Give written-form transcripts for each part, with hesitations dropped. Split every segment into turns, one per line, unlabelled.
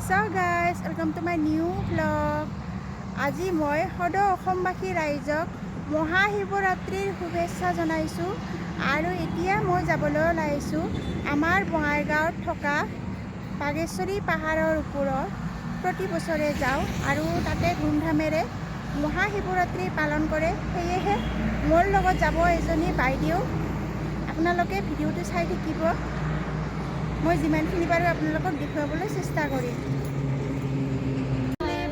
So guys, welcome to my new vlog. আজি মই সদৌ অসমবাসী ৰাইজক মহাশিৱৰাত্ৰিৰ শুভেচ্ছা জনাইছো আৰু এতিয়া মই যাবলৈ ওলাইছো আমাৰ বঙাইগাঁৱত থকা বাগেশ্বৰী পাহাৰৰ ওপৰত প্ৰতি বছৰে যাওঁ আৰু তাতে ধুমধামেৰে মহাশিৱৰাত্ৰি পালন কৰে। সেয়েহে মোৰ লগত যাব এজনী বাইদেউ। আপোনালোকে ভিডিঅ'টো চাই থাকিব। মই যিমানখিনি পাৰোঁ আপোনালোকক দেখুৱাবলৈ চেষ্টা কৰিম।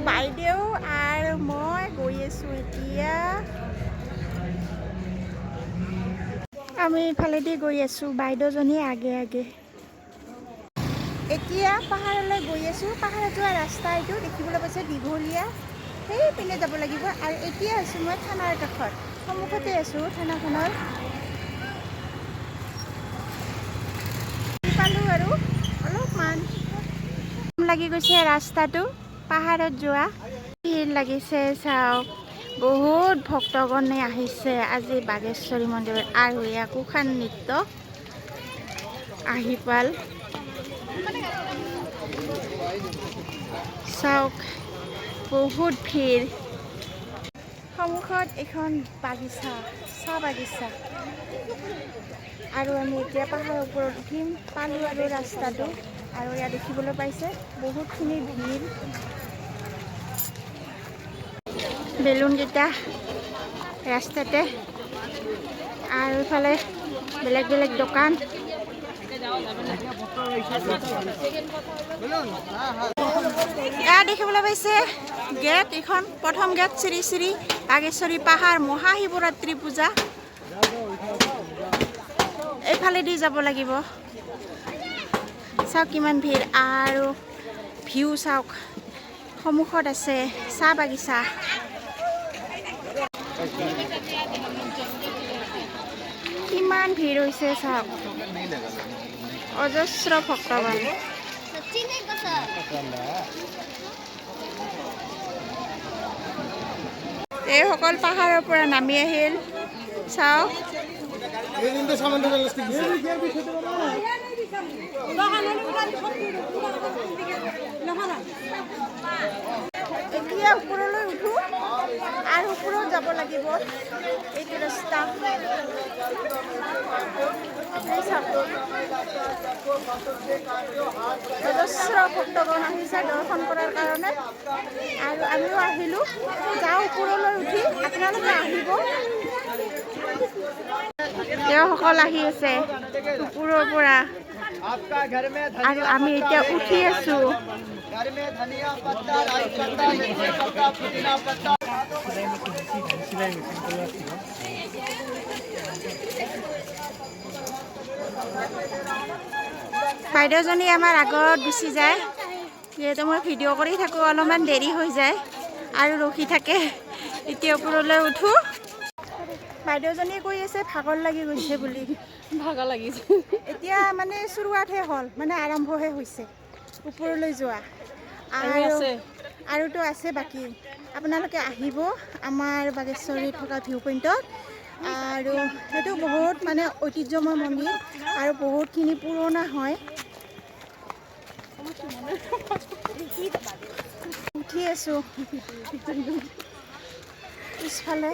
বাইদেউ আৰু মই গৈ আছোঁ এতিয়া। আমি ইফালেদি গৈ আছোঁ, বাইদেউজনী আগে আগে। এতিয়া পাহাৰলৈ গৈ আছোঁ। পাহাৰত যোৱা ৰাস্তা এইটো দেখিবলৈ পাইছে, দীঘলীয়া। সেই পিনে যাব লাগিব। আৰু এতিয়া আছোঁ মই থানাৰ কাষত, সন্মুখতে আছোঁ থানাখনৰ। পালোঁ আৰু অলপমান লাগি গৈছে ৰাস্তাটো পাহাৰত যোৱা। ভিৰ লাগিছে চাওক, বহুত ভক্তগণে আহিছে আজি বাগেশ্বৰী মন্দিৰত। আৰু একোখন নৃত্য আহি পাল চাওক, বহুত ভিৰ। সন্মুখত এখন বাগিচা, চাহ বাগিচা। আৰু আমি এতিয়া পাহাৰৰ ওপৰত উঠিম। পালোঁ আৰু ৰাস্তাটো। আৰু ইয়াত দেখিবলৈ পাইছে বহুতখিনি ভিৰ। বেলুনকেইটা ৰাস্তাতে, আৰু ইফালে বেলেগ বেলেগ দোকান। ইয়াত দেখিবলৈ পাইছে গেট, এইখন প্ৰথম গেট শ্ৰী শ্ৰী বাগেশ্বৰী পাহাৰ মহাশিৱৰাত্ৰি পূজা। এইফালেদি যাব লাগিব। চাওক কিমান ভিৰ, আৰু ভিউ চাওক। সন্মুখত আছে চাহ বাগিচা। কিমান ভিৰ হৈছে চাওক, অজস্ৰ ভক্তগণ। এইসকল পাহাৰৰ পৰা নামি আহিল চাওক। এতিয়া ওপৰলৈ উঠো আৰু ওপৰত যাব লাগিব। এইটো ৰাস্তা অজস্ৰ ভক্তগণ আহিছে দৰ্শন কৰাৰ কাৰণে, আৰু আমিও আহিলোঁ। যাওঁ ওপৰলৈ উঠি, আপোনালোকে আহিব। তেওঁসকল আহি আছে ওপৰৰ পৰা, আৰু আমি এতিয়া উঠি আছোঁ। বাইদেউজনী আমাৰ আগত গুচি যায়, যিহেতু মই ভিডিঅ' কৰি থাকোঁ, অলপমান দেৰি হৈ যায় আৰু ৰখি থাকে। এতিয়া ওপৰলৈ উঠোঁ। বাইদেউজনীয়ে কৈ আছে ভাগৰ লাগি গৈছে বুলি।
ভাগৰ লাগিছে।
এতিয়া মানে চুৰুৱাতহে হ'ল, মানে আৰম্ভহে হৈছে ওপৰলৈ যোৱা। আৰুতো আছে বাকী। আপোনালোকে আহিব আমাৰ বাগেশ্বৰীত থকা ভিউ পইণ্টত। আৰু সেইটো বহুত মানে ঐতিহ্যময় মন্দিৰ আৰু বহুতখিনি পুৰণা হয়। উঠি আছোঁ পিছফালে,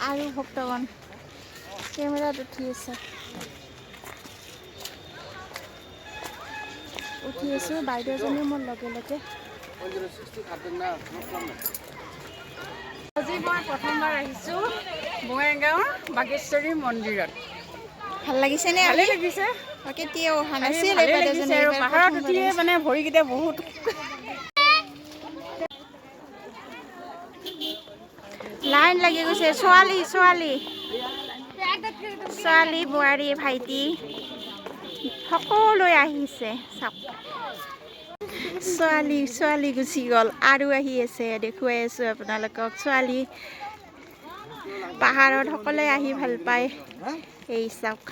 আৰু ভক্তগণ কেমেৰাত উঠি আছে। উঠি আছোঁ, বাইদেউজনী মোৰ লগে লগে।
আজি মই প্ৰথমবাৰ আহিছোঁ বঙাইগাঁৱৰ বাগেশ্বৰী মন্দিৰত।
ভাল লাগিছেনে?
ভালেই লাগিছে।
কেতিয়াও অহা নাছিল
ভালেই লাগিছে, আৰু পাহাৰত উঠিয়ে মানে ভৰিকেইটা বহুত।
লাইন লাগি গৈছে। ছোৱালী ছোৱালী ছোৱালী, বোৱাৰী, ভাইটি সকলোৱে আহিছে চাওক। ছোৱালী গুচি গ'ল, আৰু আহি আছে। দেখুৱাই আছোঁ আপোনালোকক ছোৱালী। পাহাৰত সকলোৱে আহি ভাল পায়। এই চাওক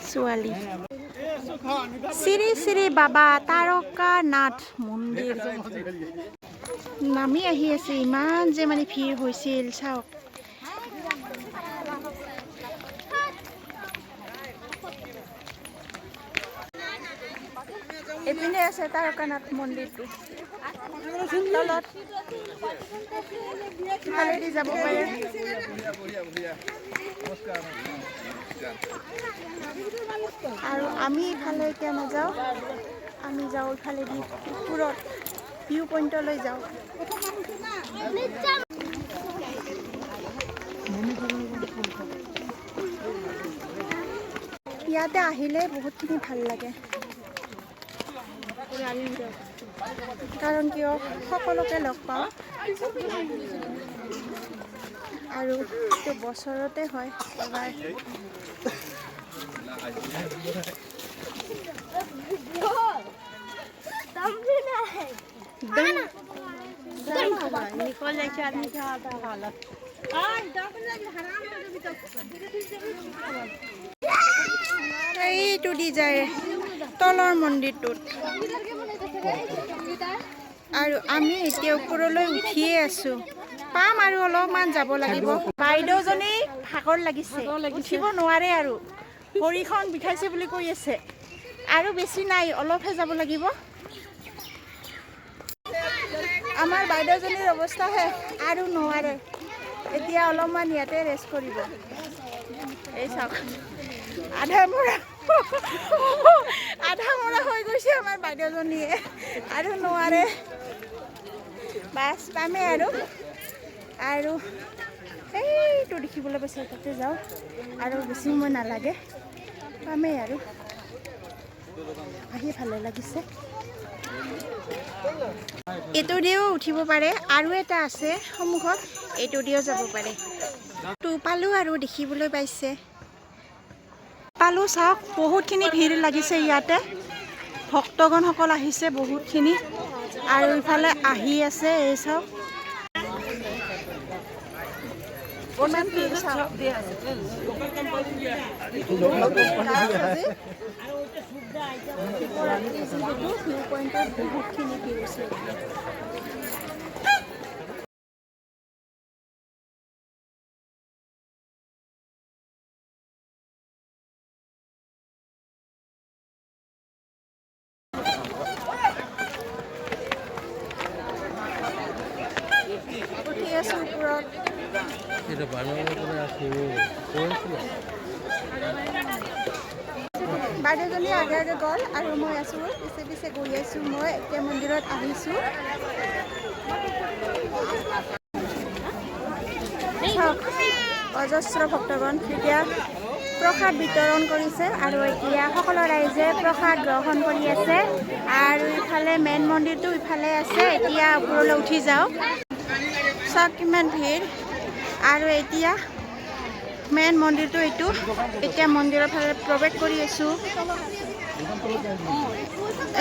ছোৱালী। শ্ৰী শ্ৰী বাবা তাৰকানাথ মন্দিৰ নামি আহি আছে। ইমান যে মানে ভিৰ হৈছিল চাওক। এইপিনে আছে তাৰকানাথ মন্দিৰটো তলত ইফালেদি যাব পাৰে আৰু আমি ইফালে এতিয়া নাযাওঁ আমি যাওঁ ইফালেদি ওপৰত ভিউ পইণ্টলৈ যাওঁ ইয়াতে আহিলে বহুতখিনি ভাল লাগে কাৰণ কিয় সকলোকে লগ পাওঁ আৰু এইটো বছৰতে হয় এবাৰ এইটো দি যায় তলৰ মন্দিৰটোত আৰু আমি এতিয়া ওপৰলৈ উঠিয়ে আছো পাম আৰু অলপমান যাব লাগিব বাইদেউজনী ভাগৰ লাগিছে উঠিব নোৱাৰে আৰু ভৰিখন বিষাইছে বুলি কৈ আছে আৰু বেছি নাই অলপহে যাব লাগিব আমাৰ বাইদেউজনীৰ অৱস্থাহে আৰু নোৱাৰে এতিয়া অলপমান ইয়াতে ৰেষ্ট কৰিব এই চাওক আধা মৰা হৈ গৈছে আমাৰ বাইদেউজনীয়ে আৰু নোৱাৰে বাছ পামে আৰু এইটো দেখিবলৈ পাইছে তাতে যাওঁ আৰু বেছি সময় নালাগে পামেই আৰু আহি ভালে লাগিছে এইটো দিও উঠিব পাৰে আৰু এটা আছে সন্মুখত এইটো দিও যাব পাৰে তো পালোঁ আৰু দেখিবলৈ পাইছে পালোঁ চাওক বহুতখিনি ভিৰ লাগিছে ইয়াতে ভক্তগণসকল আহিছে বহুতখিনি আৰু ইফালে আহি আছে এই চাওক ইমান ভিৰ চাওক ভিউ পইণ্টত বহুতখিনি ভিৰ আছে উঠি আছো ওপৰত বাইদেউজনী আগে আগে গ'ল আৰু মই আছোঁ পিছে পিছে গৈ আছোঁ মই এতিয়া মন্দিৰত আহিছোঁ অজস্ৰ ভক্তগণ এতিয়া প্ৰসাদ বিতৰণ কৰিছে আৰু এতিয়া সকলো ৰাইজে প্ৰসাদ গ্ৰহণ কৰি আছে আৰু ইফালে মেইন মন্দিৰটো ইফালে আছে এতিয়া ওপৰলৈ উঠি যাওঁ চাওক কিমান ভিৰ আৰু এতিয়া মেইন মন্দিৰটো এইটো এতিয়া মন্দিৰৰ ফালে প্ৰৱেশ কৰি আছোঁ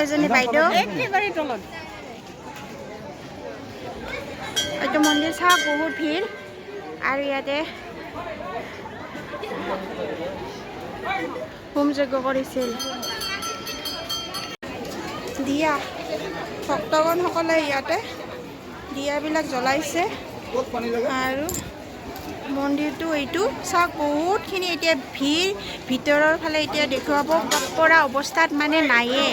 এজনী বাইদেউ এইটো মন্দিৰ চাওক বহুত ভিৰ আৰু ইয়াতে হোম যজ্ঞ কৰিছিল দিয়া ভক্তগণসকলে ইয়াতে দিয়াবিলাক জ্বলাইছে আৰু মন্দিৰটো এইটো চাওক বহুতখিনি এতিয়া ভিৰ ভিতৰৰ ফালে এতিয়া দেখুৱাব পৰা অৱস্থাত মানে নায়ে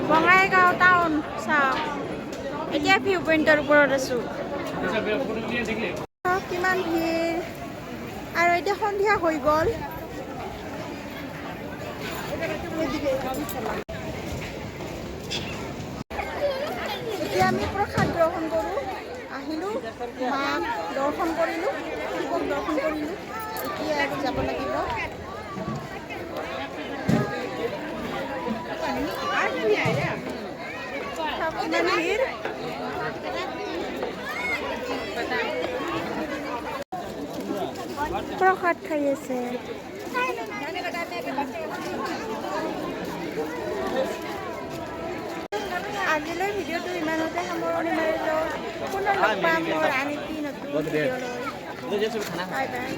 বঙাইগাঁও টাউন চাওক এতিয়া ভিউ পইণ্টৰ ওপৰত আছোঁ কিমান ভিৰ আৰু এতিয়া সন্ধিয়া হৈ গ'ল এতিয়া আমি প্ৰসাদ গ্ৰহণ কৰোঁ আহিলোঁ মাক দৰ্শন কৰিলোঁ শিৱক দৰ্শন কৰিলোঁ এতিয়া আৰু যাব লাগিব কিমান ভিৰ প্ৰসাদ খাই আছে আজিলৈ ভিডিঅ'টো ইমানতে সামৰণি মাৰিলোঁ পুনৰ লগ পাম মোৰ আন এটি নতুন ভিডিঅ'লৈ বাই বাই